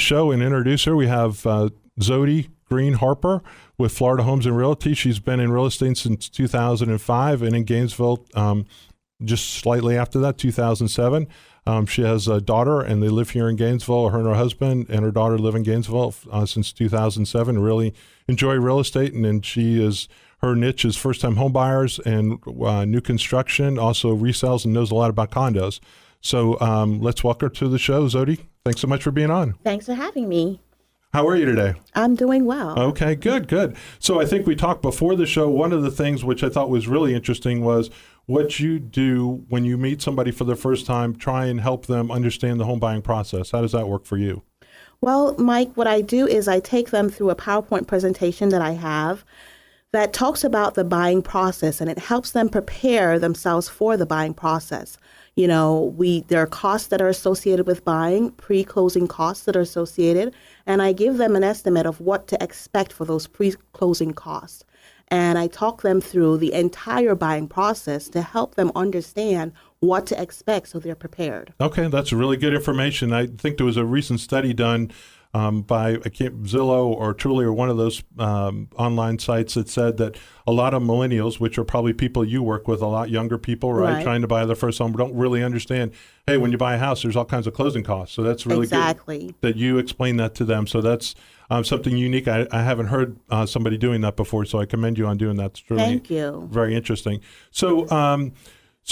show and introduce her. We have Zodie Green Harper with Florida Homes and Realty. She's been in real estate since 2005 and in Gainesville just slightly after that, 2007. She has a daughter, and they live here in Gainesville. Her and her husband and her daughter live in Gainesville since 2007. Really enjoy real estate, and her niche is first-time home buyers and new construction, also resales, and knows a lot about condos. So let's welcome her to the show, Zodie. Thanks so much for being on. Thanks for having me. How are you today? I'm doing well. Okay, good. So I think we talked before the show. One of the things which I thought was really interesting was what you do when you meet somebody for the first time, try and help them understand the home buying process. How does that work for you? Well, Mike, what I do is I take them through a PowerPoint presentation that I have that talks about the buying process, and it helps them prepare themselves for the buying process. You know, there are costs that are associated with buying, pre-closing costs that are associated, and I give them an estimate of what to expect for those pre-closing costs. And I talk them through the entire buying process to help them understand what to expect so they're prepared. Okay, that's really good information. I think there was a recent study done by Zillow or Truly or one of those online sites that said that a lot of millennials, which are probably people you work with, a lot younger people, right. Trying to buy their first home, don't really understand, hey, when you buy a house, there's all kinds of closing costs. So that's really good that you explain that to them. So that's something unique. I haven't heard somebody doing that before, so I commend you on doing that. It's really Thank you. Very interesting. So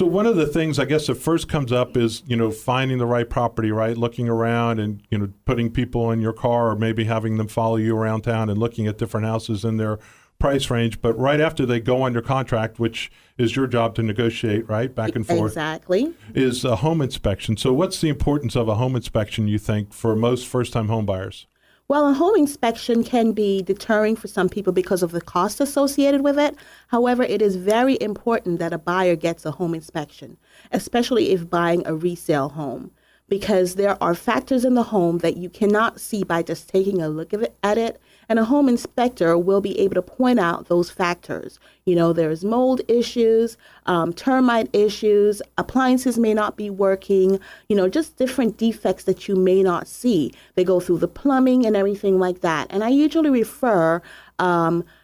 one of the things I guess that first comes up is, finding the right property, right? Looking around and, putting people in your car or maybe having them follow you around town and looking at different houses in their price range. But right after they go under contract, which is your job to negotiate, right? Back and forth. Exactly. Is a home inspection. So what's the importance of a home inspection, you think, for most first-time home buyers? Well, a home inspection can be deterring for some people because of the cost associated with it. However, it is very important that a buyer gets a home inspection, especially if buying a resale home, because there are factors in the home that you cannot see by just taking a look at it. And a home inspector will be able to point out those factors. There's mold issues, termite issues, appliances may not be working, just different defects that you may not see. They go through the plumbing and everything like that. And I usually refer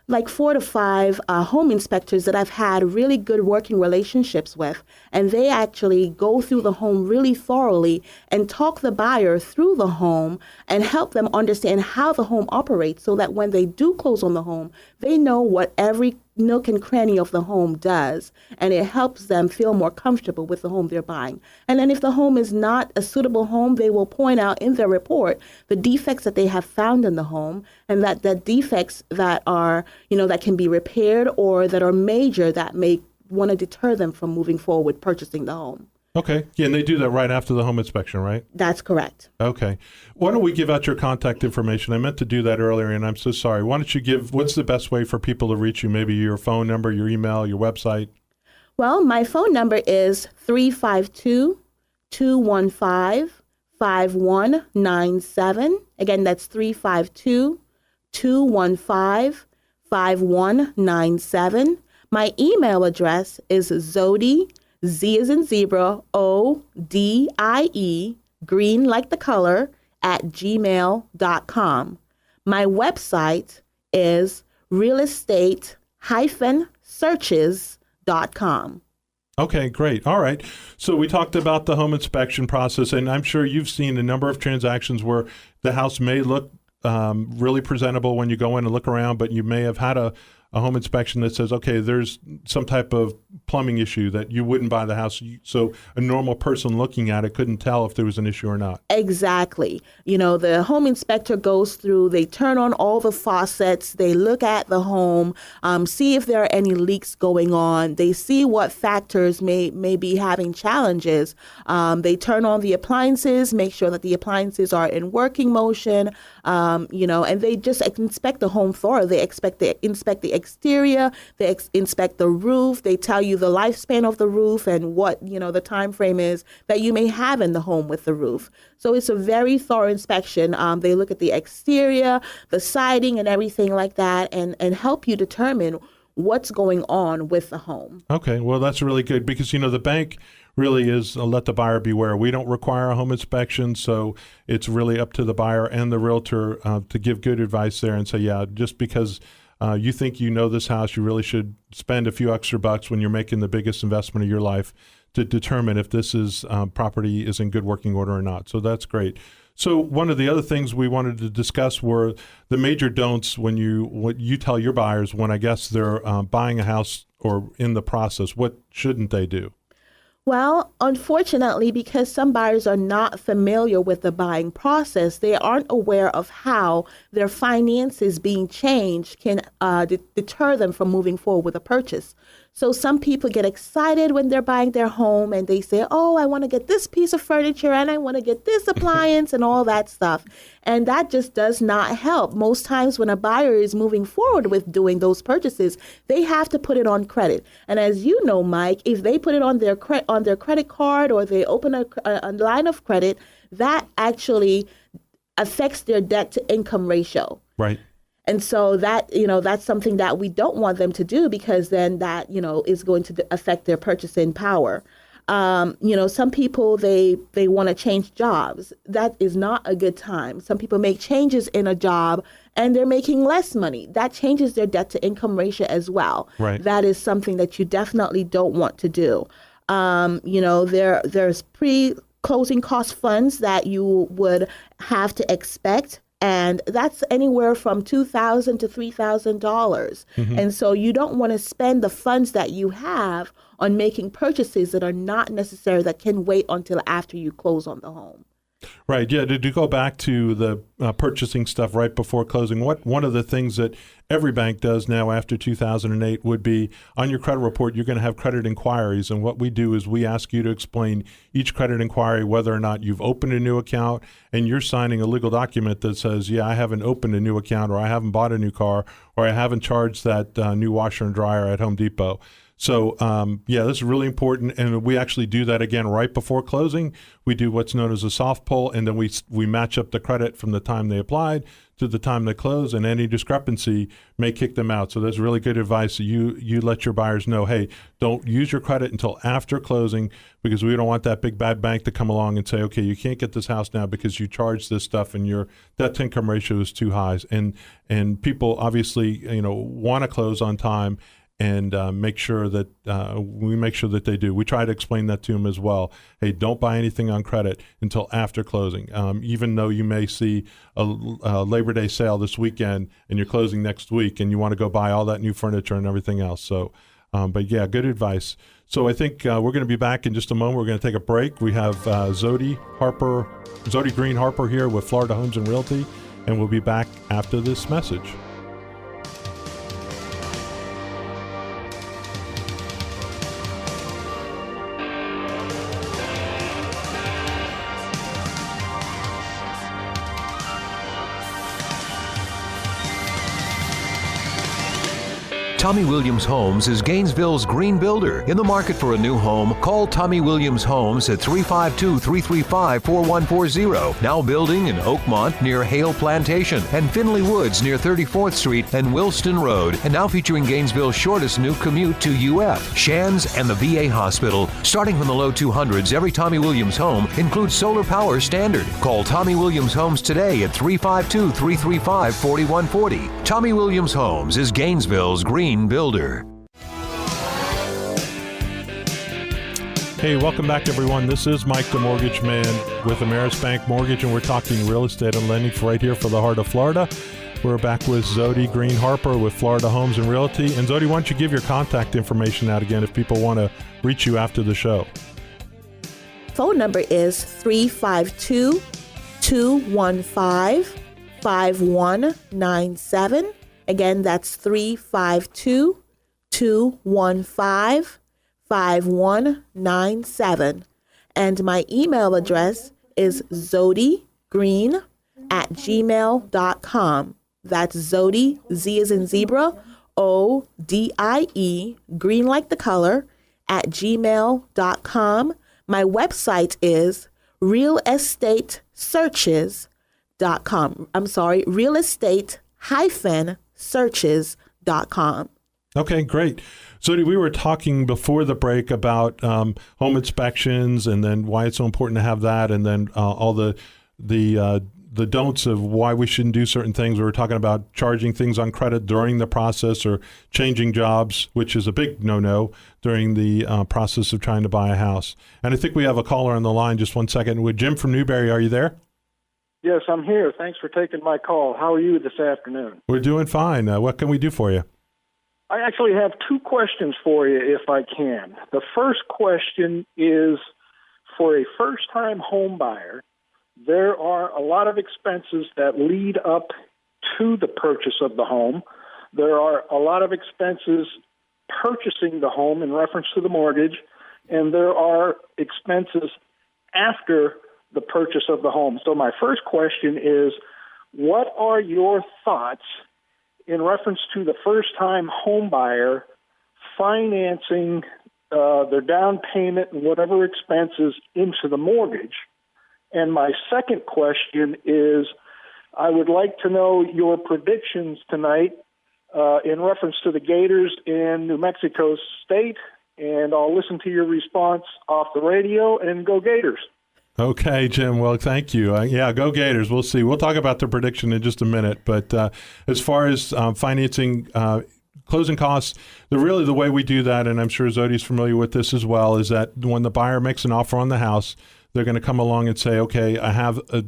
like 4 to 5 home inspectors that I've had really good working relationships with, and they actually go through the home really thoroughly and talk the buyer through the home and help them understand how the home operates so that when they do close on the home, they know what every nook and cranny of the home does, and it helps them feel more comfortable with the home they're buying. And then if the home is not a suitable home, they will point out in their report the defects that they have found in the home, and that the defects that are, that can be repaired or that are major that may want to deter them from moving forward with purchasing the home. Okay. Yeah, and they do that right after the home inspection, right? That's correct. Okay. Why don't we give out your contact information? I meant to do that earlier, and I'm so sorry. Why don't you what's the best way for people to reach you? Maybe your phone number, your email, your website? Well, my phone number is 352-215-5197. Again, that's 352-215-5197. My email address is Zodie, Z as in zebra, ODIE, green like the color, @gmail.com. My website is realestate-searches.com. Okay, great. All right. So we talked about the home inspection process, and I'm sure you've seen a number of transactions where the house may look really presentable when you go in and look around, but you may have had a home inspection that says, okay, there's some type of plumbing issue that you wouldn't buy the house. So a normal person looking at it couldn't tell if there was an issue or not. Exactly. The home inspector goes through, they turn on all the faucets, they look at the home, see if there are any leaks going on. They see what factors may be having challenges. They turn on the appliances, make sure that the appliances are in working motion, and they just inspect the home thoroughly. They inspect the exterior, they inspect the roof, they tell you the lifespan of the roof and what, the time frame is that you may have in the home with the roof. So it's a very thorough inspection. They look at the exterior, the siding and everything like that, and help you determine what's going on with the home. Okay, well, that's really good because, the bank really is let the buyer beware. We don't require a home inspection, so it's really up to the buyer and the realtor to give good advice there and say, yeah, just because you think you know this house, you really should spend a few extra bucks when you're making the biggest investment of your life to determine if this is property is in good working order or not. So that's great. So one of the other things we wanted to discuss were the major don'ts when what you tell your buyers when I guess they're buying a house or in the process. What shouldn't they do? Well, unfortunately, because some buyers are not familiar with the buying process, they aren't aware of how their finances being changed can deter them from moving forward with a purchase. So some people get excited when they're buying their home and they say, oh, I want to get this piece of furniture and I want to get this appliance and all that stuff. And that just does not help. Most times when a buyer is moving forward with doing those purchases, they have to put it on credit. And as you know, Mike, if they put it on their credit card or they open a line of credit, that actually affects their debt to income ratio. Right. And so that, that's something that we don't want them to do because then that, is going to affect their purchasing power. Some people, they want to change jobs. That is not a good time. Some people make changes in a job and they're making less money. That changes their debt to income ratio as well. Right. That is something that you definitely don't want to do. There's pre-closing cost funds that you would have to expect. And that's anywhere from $2,000 to $3,000. Mm-hmm. And so you don't want to spend the funds that you have on making purchases that are not necessary, that can wait until after you close on the home. Right. Yeah. To go back to the purchasing stuff right before closing, one of the things that every bank does now after 2008 would be on your credit report, you're going to have credit inquiries. And what we do is we ask you to explain each credit inquiry, whether or not you've opened a new account and you're signing a legal document that says, yeah, I haven't opened a new account, or I haven't bought a new car, or I haven't charged that new washer and dryer at Home Depot. So, this is really important, and we actually do that again right before closing. We do what's known as a soft pull, and then we match up the credit from the time they applied to the time they close, and any discrepancy may kick them out. So that's really good advice. You let your buyers know, hey, don't use your credit until after closing, because we don't want that big bad bank to come along and say, okay, you can't get this house now because you charged this stuff and your debt to income ratio is too high. And people obviously want to close on time. And make sure that they do. We try to explain that to them as well. Hey, don't buy anything on credit until after closing. Even though you may see a Labor Day sale this weekend and you're closing next week and you want to go buy all that new furniture and everything else. So, but yeah, good advice. So I think we're going to be back in just a moment. We're going to take a break. We have Zodie Green Harper here with Florida Homes and Realty, and we'll be back after this message. Tommy Williams Homes is Gainesville's green builder. In the market for a new home, call Tommy Williams Homes at 352-335-4140. Now building in Oakmont near Hale Plantation and Finley Woods near 34th Street and Wilston Road. And now featuring Gainesville's shortest new commute to UF, Shands, and the VA Hospital. Starting from the low 200s, every Tommy Williams home includes solar power standard. Call Tommy Williams Homes today at 352-335-4140. Tommy Williams Homes is Gainesville's green builder. Hey, welcome back, everyone. This is Mike, the Mortgage Man with Ameris Bank Mortgage, and we're talking real estate and lending right here for the heart of Florida. We're back with Zodie Green Harper with Florida Homes and Realty. And Zodie, why don't you give your contact information out again if people want to reach you after the show? Phone number is 352-215-5197. Again, that's 352-215-5197. And my email address is zodiegreen@gmail.com. That's Zodie, Z as in zebra, ODIE, green like the color, @gmail.com. My website is realestatesearches.com. I'm sorry, realestate-searches.com. Okay, great. Zodie, we were talking before the break about home inspections and then why it's so important to have that, and then all the don'ts of why we shouldn't do certain things. We were talking about charging things on credit during the process or changing jobs, which is a big no-no during the process of trying to buy a house. And I think we have a caller on the line. Just one second. With Jim from Newberry, are you there? Yes, I'm here. Thanks for taking my call. How are you this afternoon? We're doing fine. What can we do for you? I actually have two questions for you, if I can. The first question is, for a first-time home buyer, there are a lot of expenses that lead up to the purchase of the home. There are a lot of expenses purchasing the home in reference to the mortgage, and there are expenses after the purchase of the home. So my first question is, what are your thoughts in reference to the first-time home buyer financing their down payment and whatever expenses into the mortgage? And my second question is, I would like to know your predictions tonight in reference to the Gators in New Mexico State, and I'll listen to your response off the radio, and go Gators. Okay, Jim. Well, thank you. Yeah, go Gators. We'll see. We'll talk about the prediction in just a minute. But as far as financing closing costs, the way we do that, and I'm sure Zodie's familiar with this as well, is that when the buyer makes an offer on the house, they're going to come along and say, okay, I have a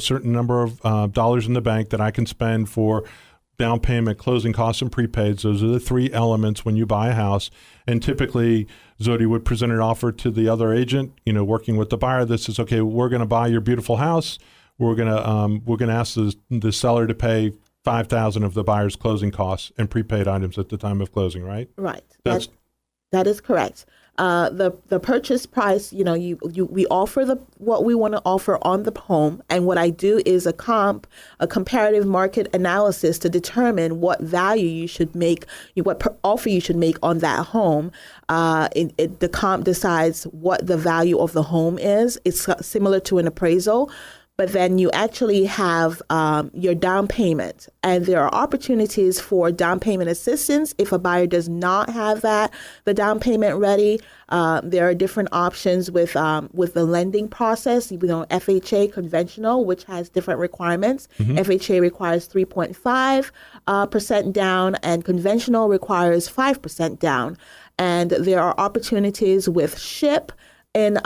certain number of dollars in the bank that I can spend for down payment, closing costs, and prepaids. Those are the three elements when you buy a house. And typically, Zodie would present an offer to the other agent, working with the buyer that says, okay, we're going to buy your beautiful house. We're going to ask the seller to pay $5,000 of the buyer's closing costs and prepaid items at the time of closing, right? Right. That is correct. The purchase price, we offer what we want to offer on the home, and what I do is a comparative market analysis to determine what value you should make, what offer you should make on that home. The comp decides what the value of the home is. It's similar to an appraisal. But then you actually have your down payment, and there are opportunities for down payment assistance if a buyer does not have the down payment ready. There are different options with the lending process. FHA conventional, which has different requirements. Mm-hmm. FHA requires 3.5% down, and conventional requires 5% down. And there are opportunities with SHIP in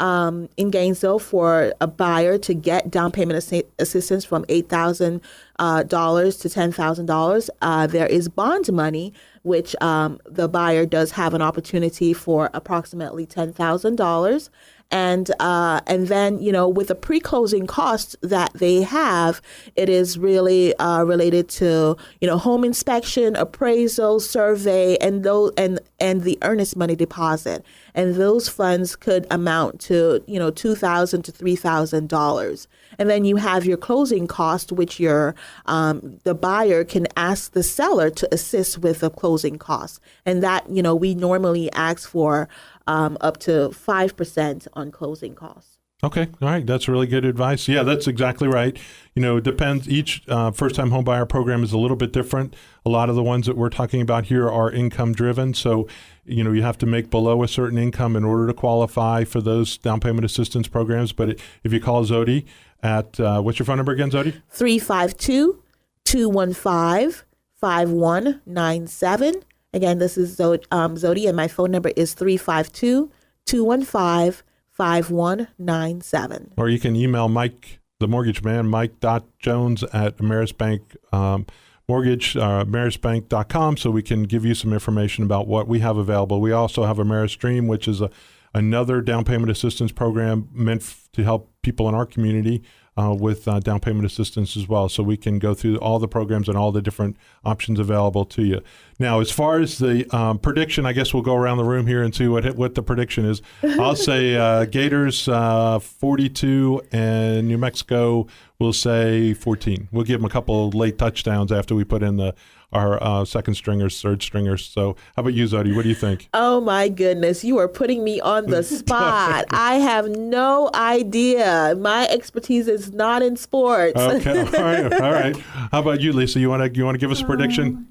Gainesville for a buyer to get down payment assistance from $8,000 to $10,000. There is bond money, which the buyer does have an opportunity for approximately $10,000. And then, with the pre-closing costs that they have, it is really related to, home inspection, appraisal, survey, and the earnest money deposit. And those funds could amount to, $2,000 to $3,000. And then you have your closing cost, which the buyer can ask the seller to assist with the closing costs. And that, we normally ask for up to 5% on closing costs. Okay. All right. That's really good advice. Yeah, that's exactly right. It depends. Each first-time home buyer program is a little bit different. A lot of the ones that we're talking about here are income driven. So, you have to make below a certain income in order to qualify for those down payment assistance programs. But if you call Zodie at, what's your phone number again, Zodie? 352-215-5197. Again, this is Zodie, and my phone number is 352-215-5197. Or you can email Mike, the mortgage man, mike.jones at Ameris Mortgage, amerisbank.com, so we can give you some information about what we have available. We also have AmeriStream, which is another down payment assistance program meant to help people in our community with down payment assistance as well. So we can go through all the programs and all the different options available to you. Now, as far as the prediction, I guess we'll go around the room here and see what the prediction is. I'll say Gators 42 and New Mexico will say 14. We'll give them a couple late touchdowns after we put in our second stringers, third stringers. So how about you, Zodie? What do you think? Oh, my goodness. You are putting me on the spot. I have no idea. My expertise is not in sports. Okay. All right. How about you, Lisa? You want to give us a prediction?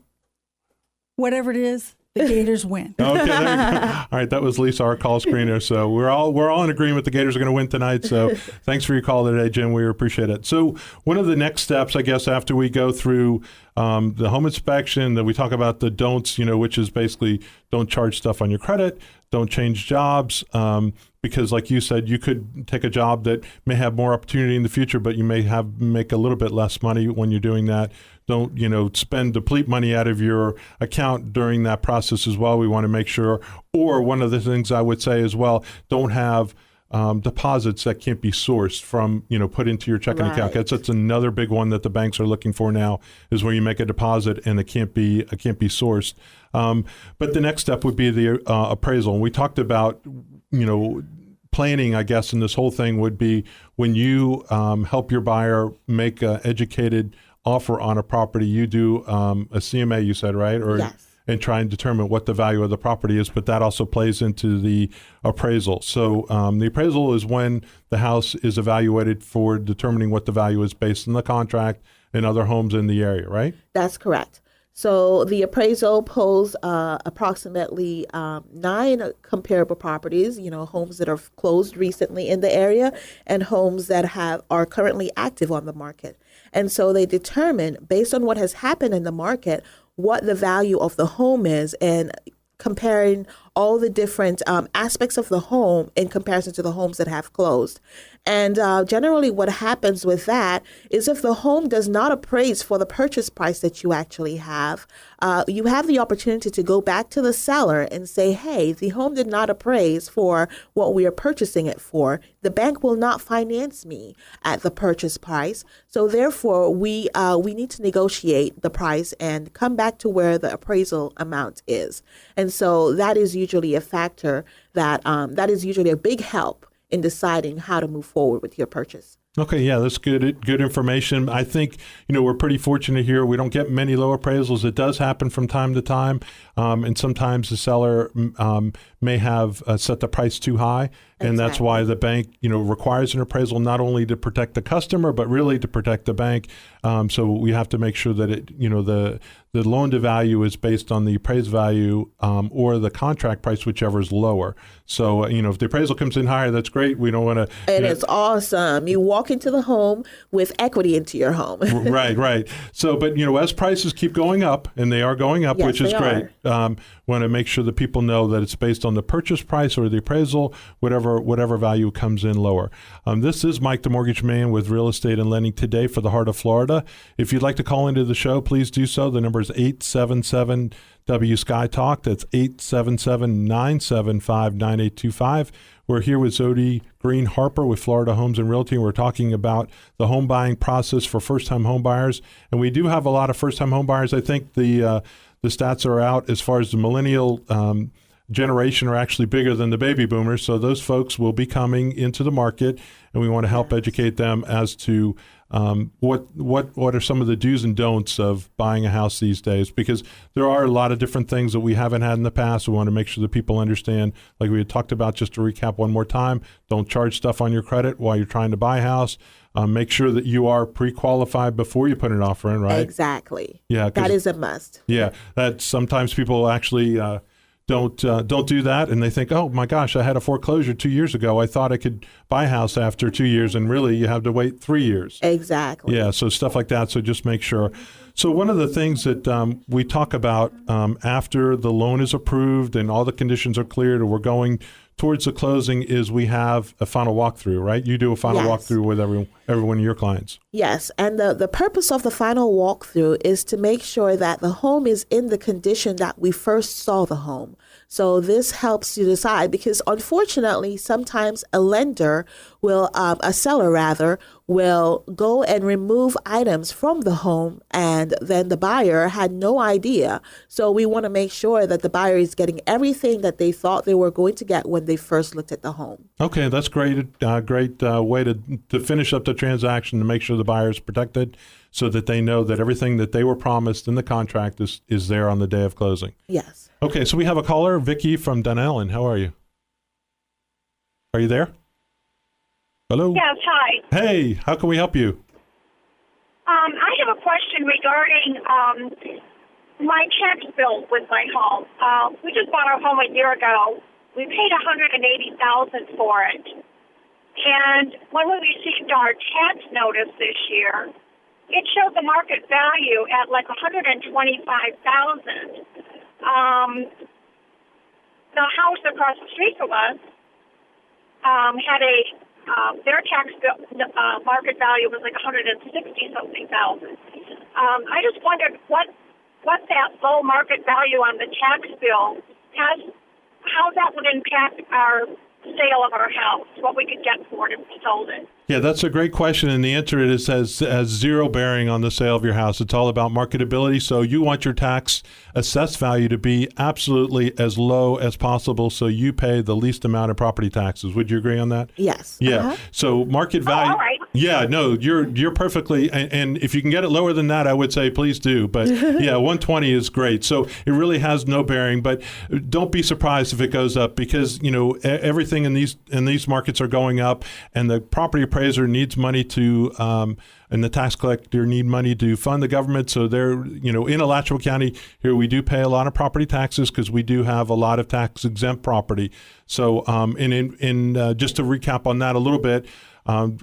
Whatever it is, The Gators win. Okay, there you go. All right, that was Lisa, our call screener. So we're all in agreement. The Gators are going to win tonight. So thanks for your call today, Jim. We appreciate it. So one of the next steps, I guess, after we go through the home inspection, that we talk about the don'ts, which is basically don't charge stuff on your credit, don't change jobs, because like you said, you could take a job that may have more opportunity in the future, but you may make a little bit less money when you're doing that. Don't, deplete money out of your account during that process as well. We want to make sure, or one of the things I would say as well, don't have deposits that can't be sourced from, put into your checking account. That's another big one that the banks are looking for now, is where you make a deposit and it can't be sourced. But the next step would be the appraisal. And we talked about, planning, I guess, in this whole thing would be when you help your buyer make an educated offer on a property, you do a CMA, you said, right? Or yes. And try and determine what the value of the property is, but that also plays into the appraisal. So the appraisal is when the house is evaluated for determining what the value is based on the contract and other homes in the area, right? That's correct. So the appraisal pulls approximately 9 comparable properties, homes that are closed recently in the area and homes that are currently active on the market. And so they determine, based on what has happened in the market, what the value of the home is, and comparing all the different aspects of the home in comparison to the homes that have closed. And generally what happens with that is if the home does not appraise for the purchase price that you actually have, you have the opportunity to go back to the seller and say, hey, the home did not appraise for what we are purchasing it for. The bank will not finance me at the purchase price. So therefore, we need to negotiate the price and come back to where the appraisal amount is. And so that is usually a factor that is usually a big help in deciding how to move forward with your purchase. Okay, yeah, that's good information. I think, we're pretty fortunate here. We don't get many low appraisals. It does happen from time to time, and sometimes the seller may have set the price too high, and that's why the bank, requires an appraisal not only to protect the customer, but really to protect the bank. So we have to make sure that it, the loan to value is based on the appraised value or the contract price, whichever is lower. So, if the appraisal comes in higher, that's great. We don't want to. And it's awesome. You walk into the home with equity into your home. Right. So, but, as prices keep going up, and they are going up, yes, which is great, want to make sure that people know that it's based on the purchase price or the appraisal, whatever value comes in lower. This is Mike, the Mortgage Man, with Real Estate and Lending Today for the Heart of Florida. If you'd like to call into the show, please do so. The number is 877-W-SKY-TALK. That's 877-975-9825. We're here with Zodie Green Harper with Florida Homes and Realty, and we're talking about the home buying process for first-time home buyers. And we do have a lot of first-time home buyers. I think the stats are out as far as the millennial generation are actually bigger than the baby boomers. So those folks will be coming into the market, and we want to help educate them as to what are some of the do's and don'ts of buying a house these days, because there are a lot of different things that we haven't had in the past. We want to make sure that people understand, like we had talked about, just to recap one more time, don't charge stuff on your credit while you're trying to buy a house. Make sure that you are pre-qualified before you put an offer in, right? Exactly. Yeah, that is a must. Yeah, that sometimes people actually don't do that, and they think, oh my gosh, I had a foreclosure 2 years ago. I thought I could buy a house after 2 years, and really you have to wait 3 years. Exactly. Yeah, so stuff like that. So just make sure. So one of the things that we talk about after the loan is approved and all the conditions are cleared, and we're going towards the closing, is we have a final walkthrough, right? You do a final walkthrough with every one of your clients. Yes, and the purpose of the final walkthrough is to make sure that the home is in the condition that we first saw the home. So this helps you decide, because unfortunately, sometimes a seller will go and remove items from the home, and then the buyer had no idea. So we want to make sure that the buyer is getting everything that they thought they were going to get when they first looked at the home. Okay, that's great. Great way to finish up the transaction, to make sure the buyer is protected, so that they know that everything that they were promised in the contract is there on the day of closing. Yes. Okay, so we have a caller, Vicky from Dunellen. How are you? Are you there? Hello? Yes, hi. Hey, how can we help you? I have a question regarding my tax bill with my home. We just bought our home a year ago. We paid $180,000 for it. And when we received our tax notice this year, it showed the market value at like $125,000. The house across the street from us had their tax bill market value was like $160-something thousand. I just wondered what that low market value on the tax bill how that would impact our sale of our house, what we could get for it if we sold it. Yeah, that's a great question, and the answer is has zero bearing on the sale of your house. It's all about marketability. So you want your tax assessed value to be absolutely as low as possible, so you pay the least amount of property taxes. Would you agree on that? Yes. Yeah. Uh-huh. So market value. All right. Yeah, no, you're perfectly, and if you can get it lower than that, I would say please do. But yeah, 120 is great. So it really has no bearing. But don't be surprised if it goes up, because everything in these markets are going up, and the property appraiser needs money to and the tax collector need money to fund the government. So they're in Alachua County here, we do pay a lot of property taxes because we do have a lot of tax exempt property. So just to recap on that a little bit of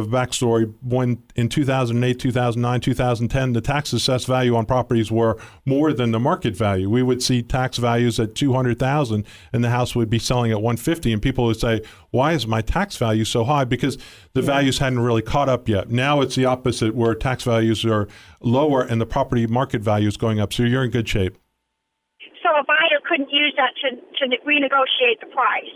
backstory. When in 2008, 2009, 2010, the tax assessed value on properties were more than the market value. We would see tax values at $200,000 and the house would be selling at $150,000, and people would say, why is my tax value so high? Because the values hadn't really caught up yet. Now it's the opposite, where tax values are lower and the property market value is going up. So you're in good shape. So a buyer couldn't use that to renegotiate the price?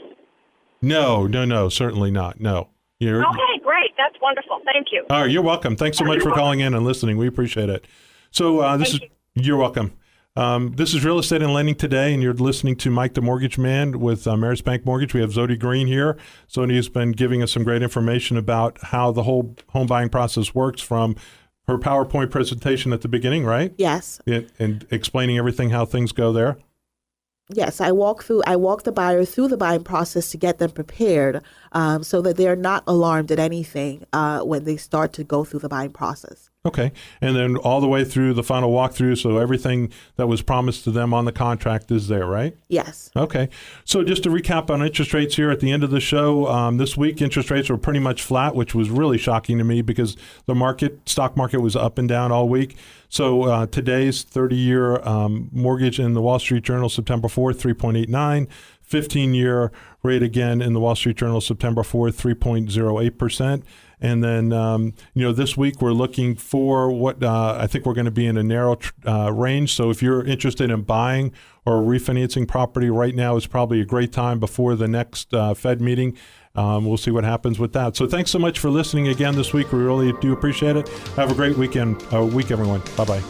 No, certainly not. No. Okay, great. That's wonderful. Thank you. All right, you're welcome. Thanks so much for calling in and listening. We appreciate it. So you're welcome. This is Real Estate and Lending Today, and you're listening to Mike the Mortgage Man with Ameris Bank Mortgage. We have Zodie Green here. Zodie has been giving us some great information about how the whole home buying process works, from her PowerPoint presentation at the beginning, right? Yes. And explaining everything, how things go there. Yes, I walk the buyer through the buying process to get them prepared so that they're not alarmed at anything when they start to go through the buying process. Okay. And then all the way through the final walkthrough, so everything that was promised to them on the contract is there, right? Yes. Okay. So just to recap on interest rates here at the end of the show, this week interest rates were pretty much flat, which was really shocking to me because the stock market was up and down all week. So today's 30-year mortgage in the Wall Street Journal, September 4th, 3.89. 15-year rate again in the Wall Street Journal, September 4th, 3.08%. And then, this week we're looking for what I think we're going to be in a narrow range. So if you're interested in buying or refinancing property right now, is probably a great time before the next Fed meeting. We'll see what happens with that. So thanks so much for listening again this week. We really do appreciate it. Have a great week, everyone. Bye-bye.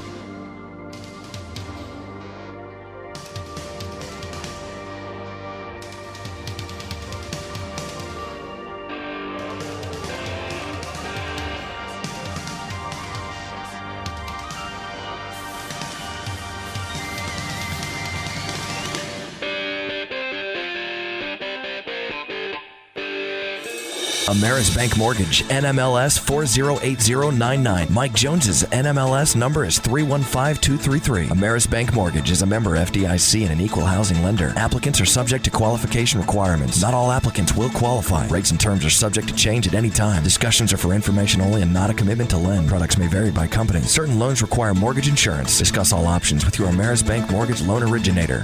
Ameris Bank Mortgage, NMLS 408099. Mike Jones's NMLS number is 315233. Ameris Bank Mortgage is a member FDIC and an equal housing lender. Applicants are subject to qualification requirements. Not all applicants will qualify. Rates and terms are subject to change at any time. Discussions are for information only and not a commitment to lend. Products may vary by company. Certain loans require mortgage insurance. Discuss all options with your Ameris Bank Mortgage loan originator.